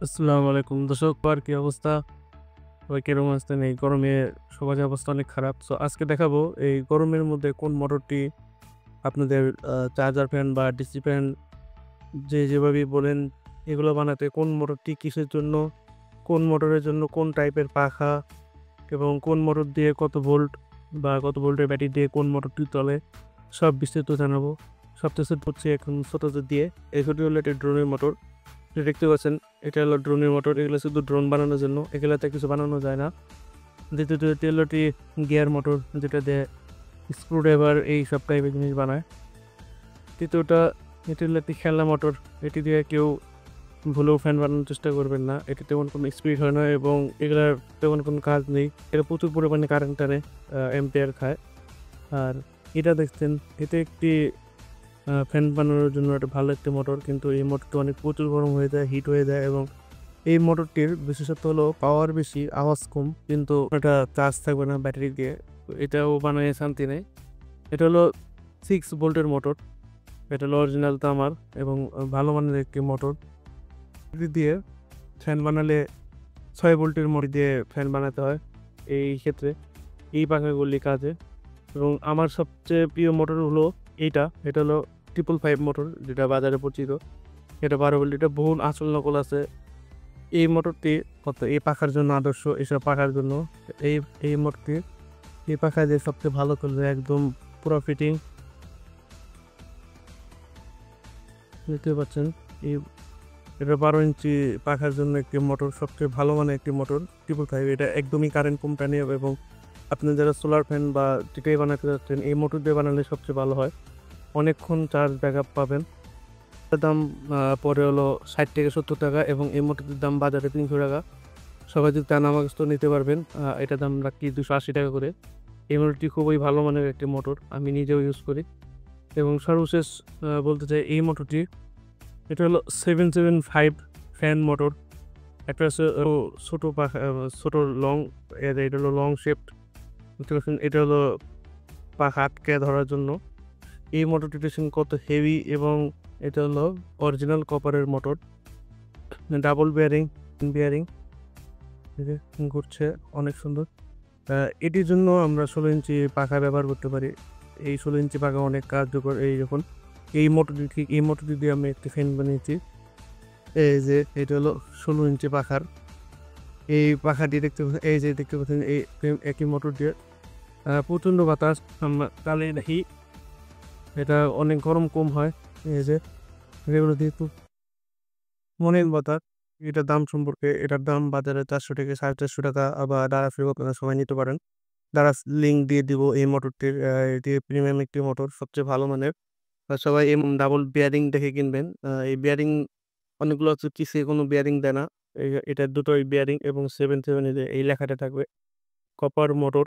আসসালামু আলাইকুম দর্শক, আর কি অবস্থা? সবাই কিরকম আছেন? এই গরমে সবার অবস্থা অনেক খারাপ। সো আজকে দেখাবো এই গরমের মধ্যে কোন মোটরটি আপনাদের চার্জার ফ্যান বা ডিসি ফ্যান যেভাবে বলেন এগুলো বানাতে কোন মোটরটি কিসের জন্য, কোন মোটরের জন্য কোন টাইপের পাখা, এবং কোন মোটর দিয়ে কত ভোল্ট বা কত ভোল্টের ব্যাটারি দিয়ে কোন মোটরটি চলে, সব বিস্তারিত জানাবো। সবচেয়ে হচ্ছে এখন ছোট দিয়ে এই ছোট হলো একটা ড্রোনের মোটর। এটা দেখতে পাচ্ছেন, এটা হলো ড্রোনের মোটর। এগুলো শুধু ড্রোন বানানোর জন্য, এগুলাতে কিছু বানানো যায় না। দ্বিতীয়ত এটি হলো একটি গিয়ার মোটর, যেটা দিয়ে স্ক্রুড্রাইভার এই সব টাইপের জিনিস বানায়। তৃতীয়টা, এটি হলো একটি খেলনা মোটর। এটি দিয়ে কেউ ভুলেও ফ্যান বানানোর চেষ্টা করবেন না, এটি তেমন কোনো স্পিড হয় না এবং এগুলার তেমন কোনো কাজ নেই। এটা প্রচুর পরিমাণে কারেন্ট টানে, এম্পিয়ার খায়। আর এটা দেখছেন, এতে একটি ফ্যান বানানোর জন্য একটা ভালো একটি মোটর, কিন্তু এই মোটরটি অনেক প্রচুর গরম হয়ে যায়, হিট হয়ে যায়। এবং এই মোটরটির বিশেষত্ব হলো পাওয়ার বেশি, আওয়াজ কম, কিন্তু এটা চার্জ থাকবে না ব্যাটারি দিয়ে। তো এটাও বানিয়ে শান্তি নেই। এটা হলো 6 ভোল্টের মোটর। এটা হলো অরিজিনাল তামার এবং ভালো মানের একটি মোটর। এটি দিয়ে ফ্যান বানালে 6 ভোল্টের মোটর দিয়ে ফ্যান বানাতে হয়। এই ক্ষেত্রে এই পাখাগুলি কাজে। এবং আমার সবচেয়ে প্রিয় মোটর হলো এটা হলো 555 মোটর, যেটা বাজারে পরিচিত। এটা 12 ভোল্ট, এটা বহু আসল নকল আছে। এই মোটরটি এই পাখার জন্য আদর্শ, এসব পাখার জন্য। এই এই মোটরটি এই পাখা দিয়ে সবচেয়ে ভালো করবে, একদম পুরো ফিটিং। দেখতে পাচ্ছেন, এই এটা 12 ইঞ্চি পাখার জন্য একটি মোটর, সবচেয়ে ভালো মানের একটি মোটর 555। এটা একদমই কারেন্ট কম টানে এবং আপনি যারা সোলার ফ্যান বা যেটাই বানাতে যাচ্ছেন এই মোটর দিয়ে বানালে সবচেয়ে ভালো হয়। অনেকক্ষণ চার্জ ব্যাকআপ পাবেন। এটার দাম পরে হলো 60 থেকে 70 টাকা এবং এই মোটরটির দাম বাজারে 300 টাকা। সবাই যদি চান আমার কাছ থেকে নিতে পারবেন। এটার দাম রাখি 280 টাকা করে। এই মোটরটি খুবই ভালো মানের একটি মোটর, আমি নিজেও ইউজ করি। এবং সর্বশেষ বলতে চাই, এই মোটরটি এটা হলো 775 ফ্যান মোটর। একটা আছে ছোট পাখা, ছোট লং, এটা হলো লং শেপড। বুঝতে পারছেন, এটা হলো পাখা আটকে ধরার জন্য। এই মোটরটি দেখছেন কত হেভি, এবং এটা হলো অরিজিনাল কপারের মোটর, ডাবল বিয়ারিং বিয়ারিং ঘুরছে, অনেক সুন্দর। এটির জন্য আমরা 16 ইঞ্চি পাখা ব্যবহার করতে পারি। এই 16 ইঞ্চি পাখা অনেক কার্যকর। এই যখন এই মোটরটি দিয়ে আমি একটি ফ্যান বানিয়েছি। এই যে এটা হলো 16 ইঞ্চি পাখার এই পাখাটি দেখতে পাচ্ছেন, এই যে দেখতে পাচ্ছেন এই একই মোটর দিয়ে প্রচণ্ড বাতাস আমরা চালিয়ে দেখি, এটা অনেক গরম কম হয়। এই যে এগুলো দিয়ে খুব মনের বাতাস। এটার দাম সম্পর্কে, এটার দাম বাজারে 400 থেকে 450 টাকা, আবার দ্বারা ফ্রি আপনারা সময় নিতে পারেন। দ্বারা লিঙ্ক দিয়ে দিব এই মোটরটির। এটি প্রিমিয়াম একটি মোটর, সবচেয়ে ভালো মানের। সবাই এই ডাবল বিয়ারিং দেখে কিনবেন। এই বিয়ারিং অনেকগুলো হচ্ছে কিসে কোনো বিয়ারিং দেয় না। এটা দুটোই বিয়ারিং এবং 77 এই লেখাটা থাকবে। কপার মোটর,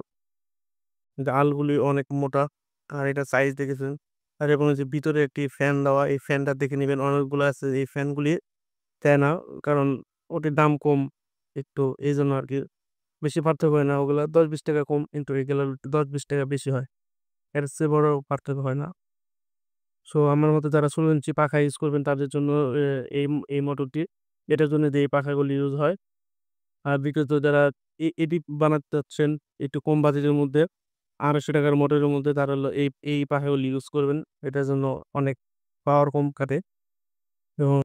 আলগুলি অনেক মোটা। আর এটা সাইজ দেখেছেন। আর এবং এই যে ভিতরে একটি ফ্যান দেওয়া, এই ফ্যানটা দেখে নেবেন। অনেকগুলো আছে এই ফ্যানগুলি দেয় না, কারণ ওটির দাম কম একটু, এই জন্য আর কি। বেশি পার্থক্য হয় না, ওগুলা 10-20 টাকা কম, কিন্তু এগুলো 10-20 টাকা বেশি হয়। এর চেয়ে বড় পার্থক্য হয় না। সো আমার মতো যারা 16 ইঞ্চি পাখা ইউজ করবেন তাদের জন্য এই এই মোটরটি, এটার জন্য যে এই পাখাগুলি ইউজ হয়। আর বিশেষত যারা এডি বানাতে চাচ্ছেন একটু কম বাজেটের মধ্যে, 250 টাকার মোটরের মধ্যে, তারা হলো এই এই পাখাগুলি ইউজ করবেন। এটার জন্য অনেক পাওয়ার কম কাটে এবং